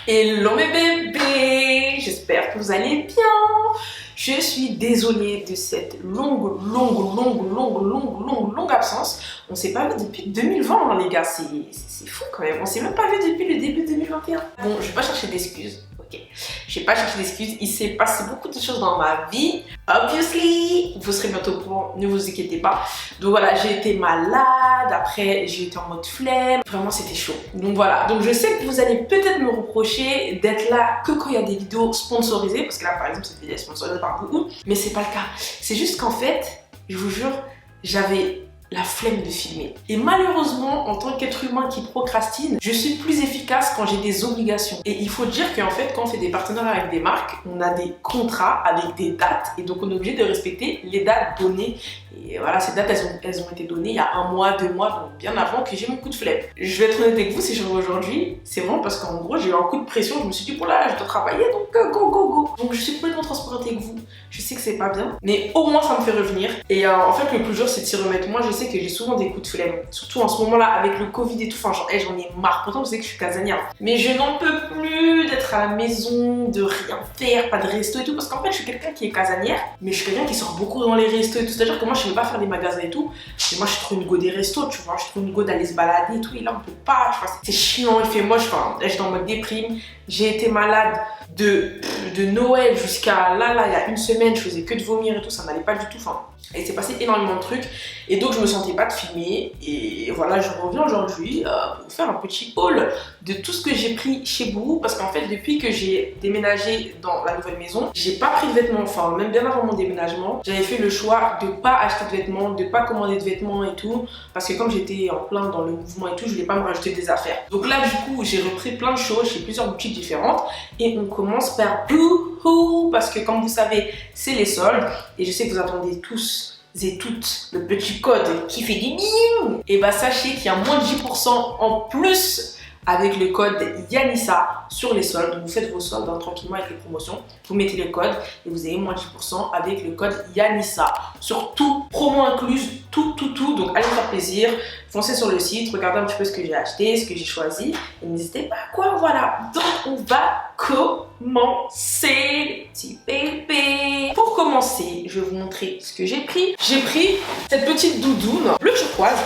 Hello mes bébés, j'espère que vous allez bien. Je suis désolée de cette longue absence. On s'est pas vu depuis 2020 hein, les gars, c'est fou quand même. On s'est même pas vu depuis le début 2021. Bon, je vais pas chercher d'excuses, ok. Je vais pas chercher d'excuses, il s'est passé beaucoup de choses dans ma vie. Obviously, vous serez bientôt au courant, ne vous inquiétez pas. Donc voilà, j'ai été malade, après j'ai été en mode flemme. Vraiment c'était chaud. Donc voilà, donc je sais que vous allez peut-être me reprocher d'être là que quand il y a des vidéos sponsorisées. Parce que là par exemple cette vidéo est sponsorisée par beaucoup. Mais c'est pas le cas. C'est juste qu'en fait, je vous jure, j'avais la flemme de filmer. Et malheureusement, en tant qu'être humain qui procrastine, je suis plus efficace quand j'ai des obligations. Et il faut dire qu'en fait, quand on fait des partenariats avec des marques, on a des contrats avec des dates et donc on est obligé de respecter les dates données. Et voilà, ces dates, elles ont été données il y a 1 mois, 2 mois, donc bien avant que j'ai mon coup de flemme. Je vais être honnête avec vous, si je reviens aujourd'hui, c'est vraiment parce qu'en gros, j'ai eu un coup de pression, je me suis dit, oh là, je dois travailler, donc go. Donc je suis complètement transparente avec vous. Je sais que c'est pas bien, mais au moins ça me fait revenir. Et en fait, le plus dur, c'est de s'y remettre. Moi, je sais que j'ai souvent des coups de flemme, surtout en ce moment-là avec le Covid et tout. Enfin, j'en ai marre. Pourtant, je sais que je suis casanière, mais je n'en peux plus d'être à la maison, de rien faire, pas de resto et tout. Parce qu'en fait, je suis quelqu'un qui est casanière, mais je suis quelqu'un qui sort beaucoup dans les restos et tout. C'est-à-dire que moi, je ne vais pas faire des magasins et tout. Et moi, je suis trop une go des restos, tu vois. Je suis trop une go d'aller se balader et tout. Et là, on peut pas, tu vois. C'est chiant, il fait moche. Enfin, là, j'étais en mode déprime. J'ai été malade de Noël jusqu'à là, il y a 1 semaine, je faisais que de vomir et tout, ça n'allait pas du tout. Enfin, et c'est passé énormément de trucs. Et donc, je me sentais pas de filmer. Et voilà, je reviens aujourd'hui pour faire un petit haul de tout ce que j'ai pris chez Bouhou. Parce qu'en fait, depuis que j'ai déménagé dans la nouvelle maison, j'ai pas pris de vêtements. Enfin, même bien avant mon déménagement, j'avais fait le choix de pas acheter de vêtements, de pas commander de vêtements et tout. Parce que comme j'étais en plein dans le mouvement et tout, je voulais pas me rajouter des affaires. Donc là, du coup, j'ai repris plein de choses chez plusieurs boutiques différentes. Et on commence par Bouhou. Parce que comme vous savez, c'est les soldes. Et je sais que vous attendez tous et toutes le petit code qui fait des bing. Et bah sachez qu'il y a moins de 10% en plus avec le code Yanissa sur les soldes. Donc vous faites vos soldes tranquillement avec les promotions. Vous mettez le code et vous avez moins de 10% avec le code Yanissa. Sur tout, promo incluse, tout. Donc allez faire plaisir, foncez sur le site, regardez un petit peu ce que j'ai acheté, ce que j'ai choisi. Et n'hésitez pas à quoi, voilà. Donc on va commencer les petits bébés. Pour commencer, je vais vous montrer ce que j'ai pris. J'ai pris cette petite doudoune bleu turquoise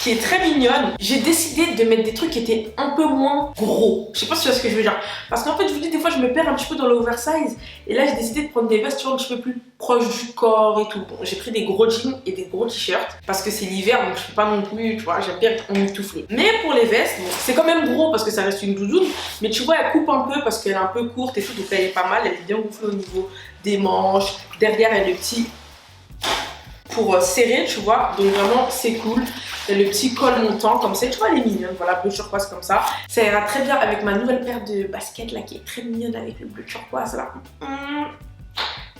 qui est très mignonne. J'ai décidé de mettre des trucs qui étaient un peu moins gros. Je sais pas si tu vois ce que je veux dire. Parce qu'en fait, je vous dis, des fois, je me perds un petit peu dans l'oversize. Et là, j'ai décidé de prendre des vestes un petit peu plus proches du corps et tout. Bon, j'ai pris des gros jeans et des gros t-shirts. Parce que c'est l'hiver, donc je peux pas non plus, tu vois, j'aime bien être emmitouflée. Mais pour les vestes, bon, c'est quand même gros parce que ça reste une doudoune. Mais tu vois, elle coupe un peu parce qu'elle est un peu courte et tout. Donc elle est pas mal. Elle est bien gonflée au niveau des manches. Derrière, elle a le petit pour serrer, tu vois. Donc vraiment, c'est cool. Il y a le petit col montant comme ça, tu vois, elle est mignonne, voilà, bleu turquoise comme ça. Ça ira très bien avec ma nouvelle paire de baskets là qui est très mignonne avec le bleu turquoise là.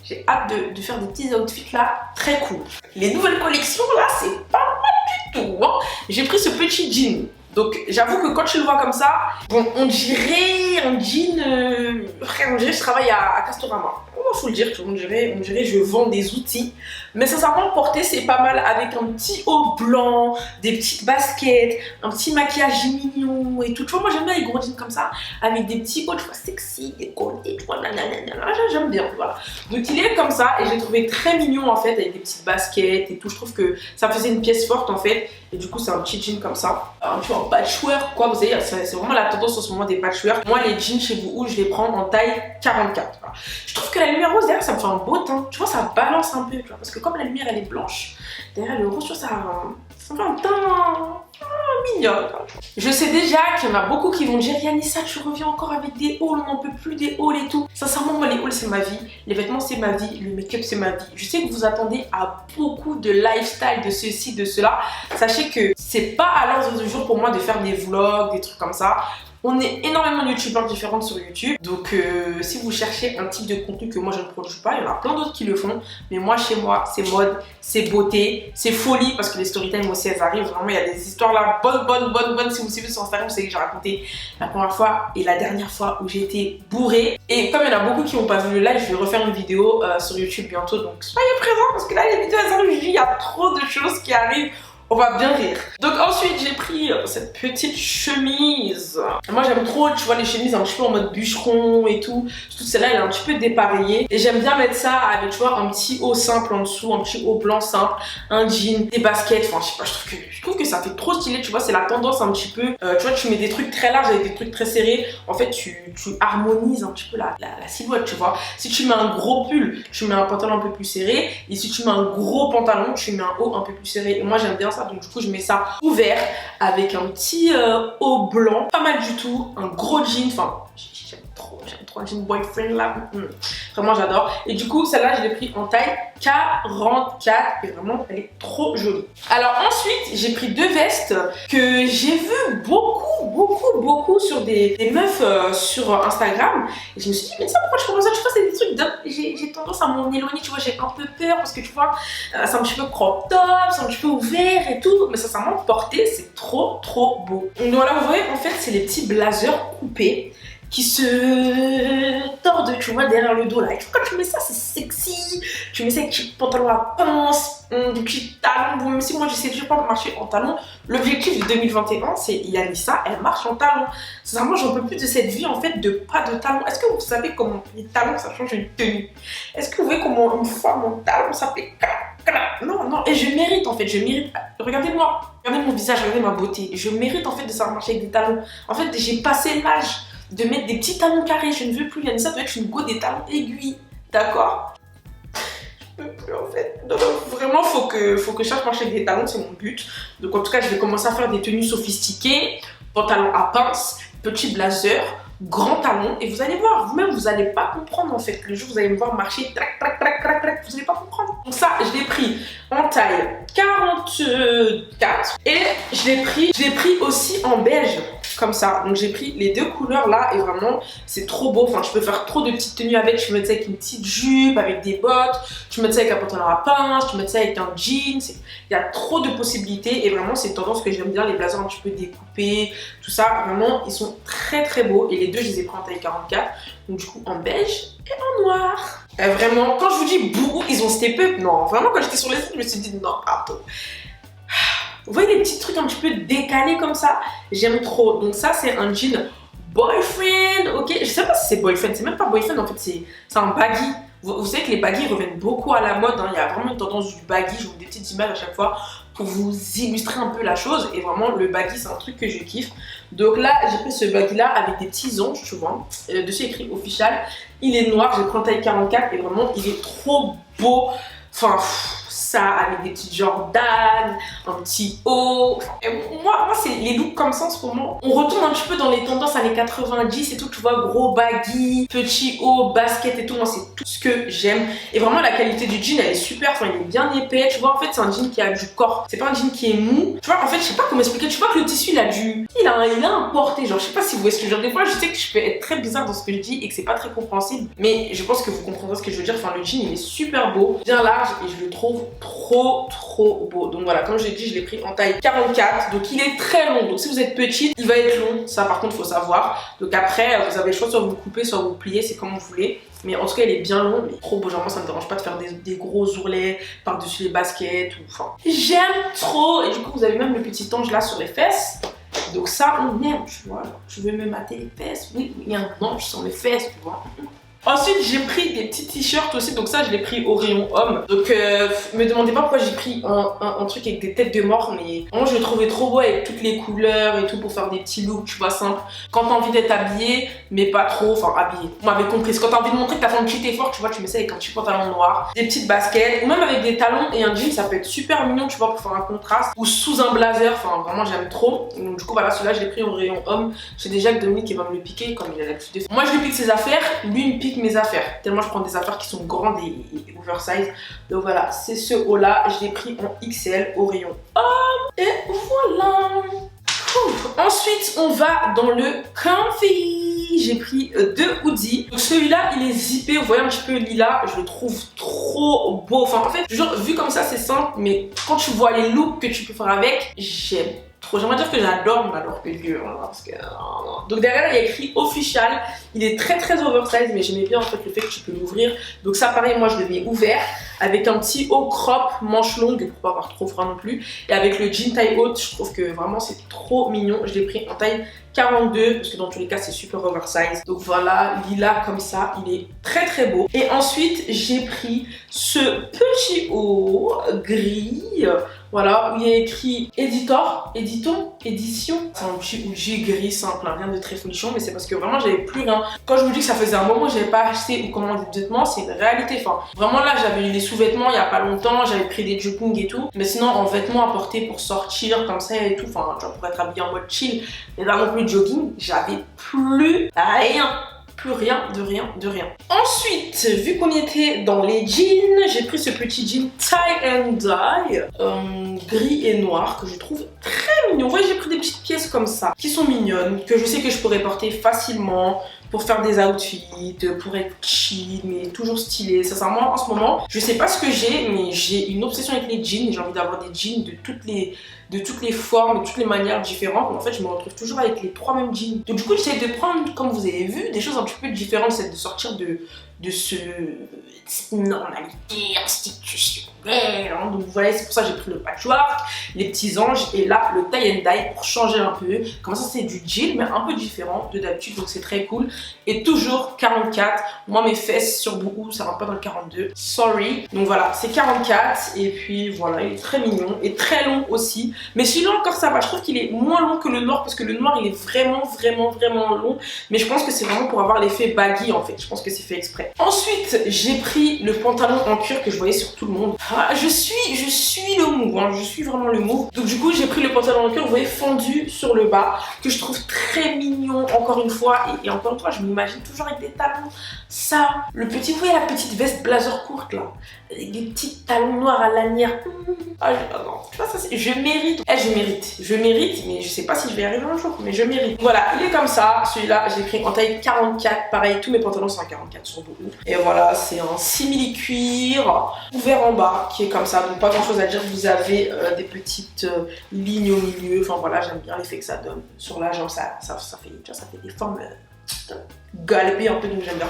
J'ai hâte de faire des petits outfits là, très cool. Les nouvelles collections là, c'est pas mal du tout, hein. J'ai pris ce petit jean. Donc j'avoue que quand tu le vois comme ça, bon, on dirait un jean, on dirait que je travaille à Castorama. Faut le dire, on dirait je vends des outils. Mais sincèrement, porter c'est pas mal avec un petit haut blanc, des petites baskets, un petit maquillage mignon et tout. Tu vois, moi j'aime bien les gros jeans comme ça, avec des petits hauts, tu vois, sexy, décolletés, tu vois, j'aime bien, voilà. Donc il est comme ça et j'ai trouvé très mignon en fait, avec des petites baskets et tout. Je trouve que ça faisait une pièce forte en fait. Et du coup, c'est un petit jean comme ça. Tu vois, en patchwork, quoi. Vous savez, c'est vraiment la tendance en ce moment des patchwork. Moi, les jeans chez Bouhou, je les prends en taille 44. Voilà. Je trouve que la lumière rose, derrière, ça me fait un beau teint. Tu vois, ça balance un peu, tu vois. Parce que comme la lumière, elle est blanche, derrière le rose, tu vois, ça fait un teint mignon. Je sais déjà qu'il y en a beaucoup qui vont dire Yanissa, tu reviens encore avec des hauls, on n'en peut plus des hauls et tout. Sincèrement, moi, les hauls, c'est ma vie. Les vêtements, c'est ma vie. Le make-up, c'est ma vie. Je sais que vous attendez à beaucoup de lifestyle, de ceci, de cela. Sachez que c'est pas à l'ordre du jour pour moi de faire des vlogs, des trucs comme ça. On est énormément de youtubeurs différents sur YouTube. Donc si vous cherchez un type de contenu que moi je ne produis pas, il y en a plein d'autres qui le font. Mais moi chez moi, c'est mode, c'est beauté, c'est folie parce que les storytime aussi elles arrivent. Vraiment il y a des histoires là bonnes. Si vous suivez sur Instagram, vous savez que j'ai raconté la première fois et la dernière fois où j'ai été bourrée. Et comme il y en a beaucoup qui n'ont pas vu le live, je vais refaire une vidéo sur YouTube bientôt. Donc soyez présents parce que là les vidéos elles arrivent, il y a trop de choses qui arrivent. On va bien rire. Donc ensuite j'ai pris cette petite chemise. Moi j'aime trop, tu vois, les chemises un petit peu en mode bûcheron et tout. Surtout celle-là elle est un petit peu dépareillée. Et j'aime bien mettre ça avec, tu vois, un petit haut simple en dessous, un petit haut blanc simple, un jean, des baskets. Enfin je sais pas, je trouve que ça fait trop stylé, tu vois, c'est la tendance un petit peu. Tu vois, tu mets des trucs très larges avec des trucs très serrés. En fait tu harmonises un petit peu la silhouette, tu vois. Si tu mets un gros pull, tu mets un pantalon un peu plus serré. Et si tu mets un gros pantalon, tu mets un haut un peu plus serré. Et moi j'aime bien ça, donc du coup je mets ça ouvert avec un petit haut blanc, pas mal du tout, un gros jean, enfin j'aime trop un jean boyfriend là, vraiment j'adore. Et du coup celle-là je l'ai pris en taille 44 et vraiment elle est trop jolie. Alors ensuite j'ai pris deux vestes que j'ai vu beaucoup sur des meufs sur Instagram, et je me suis dit mais ça pourquoi je commence ça, tu vois, c'est des trucs j'ai tendance à m'en éloigner, tu vois, j'ai un peu peur parce que tu vois c'est un petit peu crop top, c'est un petit peu ouvert et tout, mais sincèrement porté c'est trop beau. Donc voilà, vous voyez en fait c'est les petits blazers coupés qui se tordent, tu vois, derrière le dos là. Et quand tu mets ça, c'est sexy. Tu mets ça avec des pantalons à pince, des petits talons. Bon, même si moi je sais toujours pas marcher en talons, l'objectif de 2021 c'est Yanissa, elle marche en talons. Sincèrement, j'en peux plus de cette vie en fait de pas de talons. Est-ce que vous savez comment les talons ça change une tenue? Est-ce que vous voyez comment une femme en talons ça fait non, et je mérite en fait, je mérite. Regardez-moi, regardez mon visage, regardez ma beauté. Je mérite en fait de savoir marcher avec des talons. En fait, j'ai passé l'âge de mettre des petits talons carrés, je ne veux plus. Yanissa doit être une go des talons aiguilles, d'accord? Je peux plus en fait. Donc, vraiment, faut que je cherche marcher avec des talons, c'est mon but. Donc en tout cas, je vais commencer à faire des tenues sophistiquées, pantalons à pince, petit blazer, grand talon, et vous allez voir, vous-même vous allez pas comprendre en fait. Le jour où vous allez me voir marcher, trac, vous allez pas comprendre. Donc ça, je l'ai pris en taille 44 et je l'ai pris aussi en beige. Comme ça, donc j'ai pris les deux couleurs là et vraiment c'est trop beau. Enfin, je peux faire trop de petites tenues avec. Je peux mettre ça avec une petite jupe, avec des bottes, je peux mettre ça avec un pantalon à pince, je peux mettre ça avec un jean. Il y a trop de possibilités et vraiment c'est une tendance que j'aime bien, les blazers un petit peu découpés, tout ça. Vraiment, ils sont très beaux et les deux je les ai pris en taille 44. Donc du coup en beige et en noir. Vraiment, quand je vous dis bourreau, ils ont step up. Non, vraiment quand j'étais sur les sites, je me suis dit non, pardon. Vous voyez les petits trucs un petit peu décalés comme ça, j'aime trop. Donc ça c'est un jean boyfriend, ok. Je sais pas si c'est boyfriend, c'est même pas boyfriend en fait, c'est un baggy. Vous savez que les baggy reviennent beaucoup à la mode, hein. Il y a vraiment une tendance du baggy, je vous mets des petites images à chaque fois pour vous illustrer un peu la chose. Et vraiment le baggy c'est un truc que je kiffe. Donc là j'ai pris ce baggy là avec des petits anges, tu vois. Dessus écrit official, il est noir, j'ai pris en taille 44 et vraiment il est trop beau. Enfin ça avec des petites Jordan, un petit haut. Et moi c'est les looks comme ça en ce moment. On retourne un petit peu dans les tendances années 90 et tout, tu vois, gros baggy, petit haut, basket et tout. Moi c'est tout ce que j'aime. Et vraiment la qualité du jean elle est super, enfin il est bien épais. Tu vois en fait c'est un jean qui a du corps. C'est pas un jean qui est mou. Tu vois en fait je sais pas comment expliquer. Tu vois que le tissu il a un porté. Genre je sais pas si vous voyez ce que je veux dire. Des fois je sais que je peux être très bizarre dans ce que je dis et que c'est pas très compréhensible. Mais je pense que vous comprendrez ce que je veux dire. Enfin le jean il est super beau, bien large et je le trouve trop beau. Donc voilà, comme je l'ai dit, je l'ai pris en taille 44. Donc il est très long. Donc si vous êtes petite, il va être long. Ça par contre, faut savoir. Donc après, vous avez le choix, soit vous le coupez, soit vous le pliez. C'est comme vous voulez. Mais en tout cas, il est bien long. Mais trop beau. Genre moi, ça me dérange pas de faire des gros ourlets par-dessus les baskets. Enfin, j'aime trop. Et du coup, vous avez même le petit ange là sur les fesses. Donc ça, on aime, tu vois. Je veux me mater les fesses. Oui, il y a un ange sur les fesses, tu vois. Ensuite, j'ai pris des petits t-shirts aussi, donc ça je l'ai pris au rayon homme. Donc me demandez pas pourquoi j'ai pris un truc avec des têtes de mort, mais moi je le trouvais trop beau avec toutes les couleurs et tout pour faire des petits looks, tu vois, simples. Quand t'as envie d'être habillé, mais pas trop, enfin habillé. Vous m'avez compris, quand t'as envie de montrer que t'as fait un petit effort, tu vois, tu mets ça avec un petit pantalon noir, des petites baskets, ou même avec des talons et un jean, ça peut être super mignon, tu vois, pour faire un contraste. Ou sous un blazer, enfin vraiment j'aime trop. Donc du coup voilà, celui-là je l'ai pris au rayon homme. J'ai déjà que Dominique qui va me le piquer comme il a l'habitude de faire. Moi je lui pique ses affaires, lui il me pique mes affaires, tellement je prends des affaires qui sont grandes et oversize. Donc voilà, c'est ce haut là, je l'ai pris en XL au rayon homme et voilà. Ensuite on va dans le comfy. J'ai pris deux hoodies. Donc celui-là il est zippé, vous voyez un petit peu lilas, je le trouve trop beau. Enfin en fait, genre vu comme ça c'est simple, mais quand tu vois les looks que tu peux faire avec, j'aime trop. J'aimerais dire que j'adore, mais alors que Dieu, voilà, parce que... Donc derrière, il y a écrit official. Il est très très oversize, mais j'aimais bien en fait le fait que tu peux l'ouvrir. Donc ça, pareil, moi je le mets ouvert avec un petit haut crop, manche longue pour pas avoir trop froid non plus. Et avec le jean taille haute, je trouve que vraiment c'est trop mignon. Je l'ai pris en taille 42 parce que dans tous les cas c'est super oversize. Donc voilà, lilas comme ça, il est très très beau. Et ensuite j'ai pris ce petit haut gris, voilà, où il y a écrit édition. C'est un petit outil gris simple, rien de très folichon, mais c'est parce que vraiment j'avais plus rien. Quand je vous dis que ça faisait un moment que j'avais pas acheté ou commandé de vêtements, c'est une réalité. Enfin, vraiment là j'avais eu des sous-vêtements il y a pas longtemps, j'avais pris des jogging et tout, mais sinon en vêtements à porter pour sortir comme ça et tout, enfin genre pour être habillé en mode chill, mais là non plus de jogging, j'avais plus rien. Plus rien, de rien, de rien. Ensuite, vu qu'on était dans les jeans, j'ai pris ce petit jean tie and dye, gris et noir, que je trouve très mignon. Vous voyez, j'ai pris des petites pièces comme ça, qui sont mignonnes, que je sais que je pourrais porter facilement pour faire des outfits, pour être chill, mais toujours stylé. Sincèrement, en ce moment, je sais pas ce que j'ai, mais j'ai une obsession avec les jeans. J'ai envie d'avoir des jeans de toutes les formes, de toutes les manières différentes. Mais en fait, je me retrouve toujours avec les 3 mêmes jeans. Donc du coup, j'essaie de prendre, comme vous avez vu, des choses un petit peu différentes. C'est de sortir de cette normalité institutionnelle. Donc voilà, c'est pour ça que j'ai pris le patchwork, les petits anges et là le tie and dye pour changer un peu. Comme ça, c'est du jean mais un peu différent de d'habitude, donc c'est très cool. Et toujours 44. Moi, mes fesses sur beaucoup, ça rentre pas dans le 42. Sorry. Donc voilà, c'est 44 et puis voilà, il est très mignon et très long aussi. Mais celui-là encore ça va. Je trouve qu'il est moins long que le noir parce que le noir il est vraiment long. Mais je pense que c'est vraiment pour avoir l'effet baggy en fait. Je pense que c'est fait exprès. Ensuite, j'ai pris le pantalon en cuir que je voyais sur tout le monde. Ah, je suis le move, hein, je suis vraiment le move. Donc du coup, j'ai pris le pantalon en cuir, vous voyez, fendu sur le bas, que je trouve très mignon, encore une fois. Et encore une fois, je m'imagine toujours avec des talons. Ça, le petit, vous voyez la petite veste blazer courte là, avec des petits talons noirs à lanière. Ah non, tu vois ça, je mérite. Je mérite, mais je sais pas si je vais y arriver un jour, mais je mérite. Voilà, il est comme ça. Celui-là, je l'ai pris en taille 44. Pareil, tous mes pantalons sont en 44 sur beaucoup. Et voilà, c'est un simili cuir ouvert en bas qui est comme ça. Donc pas grand chose à dire. Vous avez des petites lignes au milieu. Enfin voilà, j'aime bien l'effet que ça donne sur la jambe. Ça fait des formes galbées un peu, donc j'aime bien.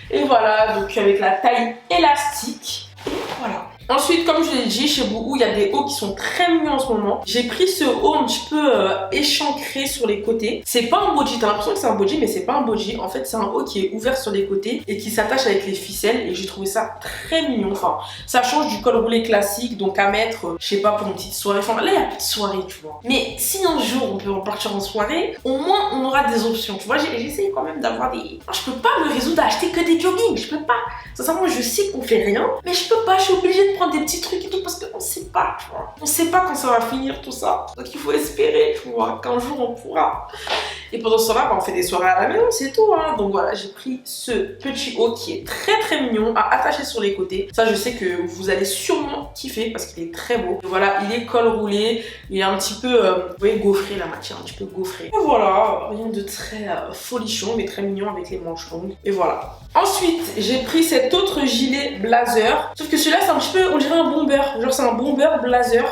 Et voilà, donc avec la taille élastique. Et voilà. Ensuite, comme je l'ai dit, chez Boohoo, il y a des hauts qui sont très mignons en ce moment. J'ai pris ce haut un petit peu échancré sur les côtés. C'est pas un body, t'as l'impression que c'est un body, mais c'est pas un body. En fait, c'est un haut qui est ouvert sur les côtés et qui s'attache avec les ficelles. Et j'ai trouvé ça très mignon. Enfin, ça change du col roulé classique, donc à mettre, je sais pas, pour une petite soirée. Enfin, là, il y a plus de soirée, tu vois. Mais si un jour on peut en partir en soirée, au moins on aura des options. Tu vois, j'essaye quand même d'avoir des... Je peux pas me résoudre à acheter que des joggings. Je peux pas. Sincèrement, je sais qu'on fait rien, mais je peux pas. Je suis obligée de prendre des petits trucs et tout parce qu'on sait pas, tu vois. On sait pas quand ça va finir tout ça. Donc il faut espérer, tu vois, qu'un jour on pourra. Et pendant ce temps-là, on fait des soirées à la maison, c'est tout, hein. Donc voilà, j'ai pris ce petit haut qui est très très mignon à attacher sur les côtés. Ça, je sais que vous allez sûrement kiffer parce qu'il est très beau. Et voilà, il est col roulé, il est un petit peu, vous voyez, gaufré, la matière un petit peu gaufrée. Et voilà, rien de très folichon, mais très mignon avec les manches longues. Et voilà. Ensuite, j'ai pris cet autre gilet blazer. Sauf que celui-là, c'est un petit peu, on dirait un bomber. Genre, c'est un bomber blazer.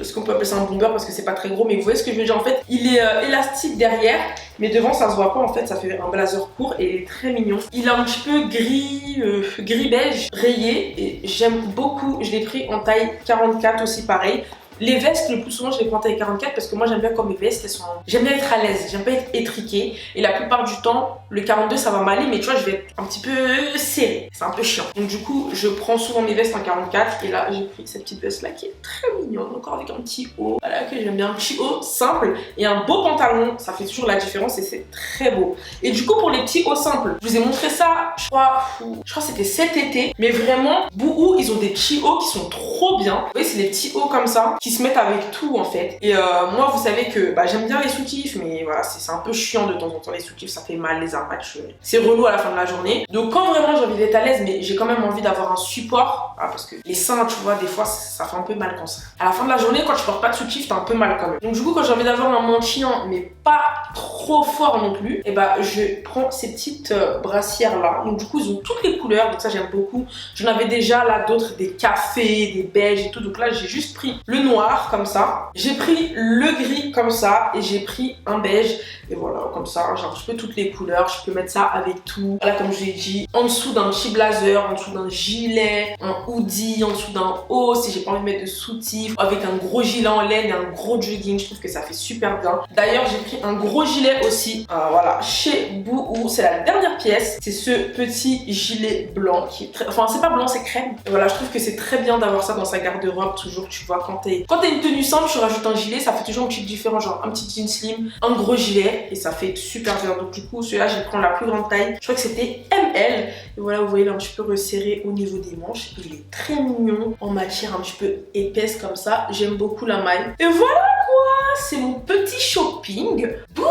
Est-ce qu'on peut appeler ça un bomber parce que c'est pas très gros, mais vous voyez ce que je veux dire en fait. Il est élastique derrière, mais devant, ça se voit pas en fait. Ça fait un blazer court et il est très mignon. Il est un petit peu gris beige, rayé et j'aime beaucoup. Je l'ai pris en taille 44 aussi, pareil. Les vestes, le plus souvent, je les prends en taille 44 parce que moi, j'aime bien comme mes vestes, elles sont... J'aime bien être à l'aise, j'aime pas être étriquée. Et la plupart du temps, le 42, ça va m'aller, mais tu vois, je vais être un petit peu serrée. C'est un peu chiant. Donc du coup, je prends souvent mes vestes en 44. Et là, j'ai pris cette petite veste-là qui est très mignonne, encore avec un petit haut. Voilà, que j'aime bien. Un petit haut simple et un beau pantalon. Ça fait toujours la différence et c'est très beau. Et du coup, pour les petits hauts simples, je vous ai montré ça, je crois que c'était cet été. Mais vraiment, Boohoo, ils ont des petits hauts qui sont trop bien. Vous voyez, c'est des petits hauts comme ça qui se mettent avec tout en fait. Et moi, vous savez que j'aime bien les soutifs, mais voilà, c'est un peu chiant de temps en temps les soutifs, ça fait mal les impacts. C'est relou à la fin de la journée. Donc quand vraiment j'ai envie d'être à l'aise, mais j'ai quand même envie d'avoir un support, parce que les seins, tu vois, des fois ça fait un peu mal quand ça. À la fin de la journée, quand tu portes pas de soutif, t'as un peu mal quand même. Donc du coup, quand j'ai envie d'avoir un maintien, mais pas trop fort non plus, et je prends ces petites brassières là. Donc du coup, ils ont toutes les couleurs, donc ça j'aime beaucoup. J'en avais déjà là d'autres, des cafés, des beiges et tout. Donc là, j'ai juste pris le noir noir comme ça, j'ai pris le gris comme ça et j'ai pris un beige. Et voilà, comme ça, genre je peux toutes les couleurs, je peux mettre ça avec tout. Voilà, comme je l'ai dit, en dessous d'un petit blazer, en dessous d'un gilet, un hoodie, en dessous d'un haut, si j'ai pas envie de mettre de soutif, avec un gros gilet en laine et un gros jogging, je trouve que ça fait super bien. D'ailleurs, j'ai pris un gros gilet aussi, voilà, chez Boohoo, c'est la dernière pièce. C'est ce petit gilet blanc qui est très... Enfin, c'est pas blanc, c'est crème. Et voilà, je trouve que c'est très bien d'avoir ça dans sa garde-robe, toujours, tu vois, quand t'as une tenue simple, tu rajoutes un gilet, ça fait toujours un petit différent, genre un petit jean slim, un gros gilet, et ça fait super bien. Donc du coup, celui-là, je vais prendre la plus grande taille. Je crois que c'était ML. Et voilà, vous voyez, là, un petit peu resserré au niveau des manches. Il est très mignon, en matière un petit peu épaisse comme ça. J'aime beaucoup la maille. Et voilà quoi, c'est mon petit shopping. Bouhou!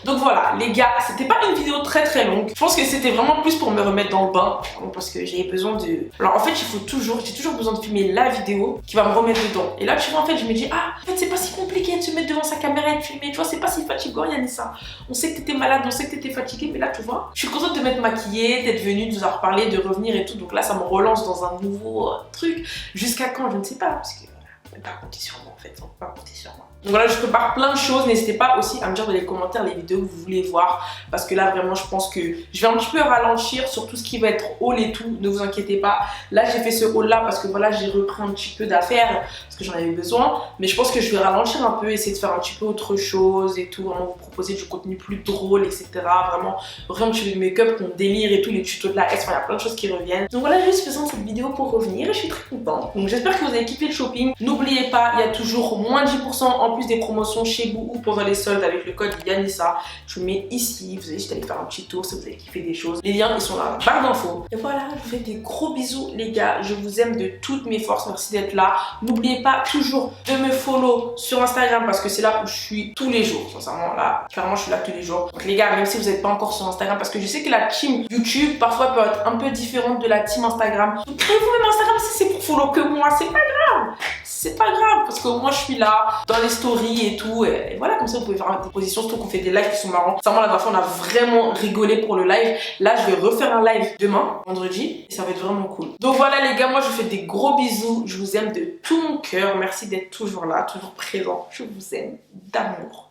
Donc voilà, les gars, c'était pas une vidéo très longue. Je pense que c'était vraiment plus pour me remettre dans le bain, parce que j'avais besoin de... Alors en fait, j'ai toujours besoin de filmer la vidéo qui va me remettre dedans. Et là, tu vois, en fait, je me dis, ah, en fait, c'est pas si compliqué de se mettre devant sa caméra et de filmer. Tu vois, c'est pas si fatigant, Yanissa. On sait que t'étais malade, on sait que t'étais fatiguée, mais là, tu vois, je suis contente de m'être maquillée, d'être venue, de vous en reparler, de revenir et tout. Donc là, ça me relance dans un nouveau truc. Jusqu'à quand, je ne sais pas, parce que on peut pas compter sur moi, en fait. On peut pas compter sur moi. Donc voilà, je prépare plein de choses. N'hésitez pas aussi à me dire dans les commentaires les vidéos que vous voulez voir. Parce que là, vraiment, je pense que je vais un petit peu ralentir sur tout ce qui va être haul et tout. Ne vous inquiétez pas. Là, j'ai fait ce haul là parce que voilà, j'ai repris un petit peu d'affaires. Parce que j'en avais besoin. Mais je pense que je vais ralentir un peu. Essayer de faire un petit peu autre chose et tout. Vraiment vous proposer du contenu plus drôle, etc. Vraiment un petit peu de make-up, qu'on délire et tout. Les tutos de la S. Enfin, il y a plein de choses qui reviennent. Donc voilà, juste faisant cette vidéo pour revenir. Et je suis très contente. Donc j'espère que vous avez kiffé le shopping. N'oubliez pas, il y a toujours moins de 10% en plus des promotions chez Boohoo pendant les soldes avec le code Yanissa. Je vous mets ici, vous allez juste aller faire un petit tour si vous avez kiffé des choses. Les liens ils sont dans la barre d'infos. Et voilà, je vous fais des gros bisous les gars, je vous aime de toutes mes forces, merci d'être là. N'oubliez pas toujours de me follow sur Instagram parce que c'est là où je suis tous les jours. Sincèrement là, clairement je suis là tous les jours. Donc les gars, même si vous n'êtes pas encore sur Instagram, parce que je sais que la team YouTube parfois peut être un peu différente de la team Instagram. Donc créez-vous même Instagram si c'est pour follow que moi, c'est pas grave. C'est pas grave parce que moi je suis là dans les stories et tout et voilà, comme ça vous pouvez faire des positions, surtout qu'on fait des lives qui sont marrants. Sincèrement la dernière fois on a vraiment rigolé pour le live. Là je vais refaire un live demain, vendredi, et ça va être vraiment cool. Donc voilà les gars, moi je vous fais des gros bisous, je vous aime de tout mon cœur, merci d'être toujours là, toujours présent, je vous aime d'amour.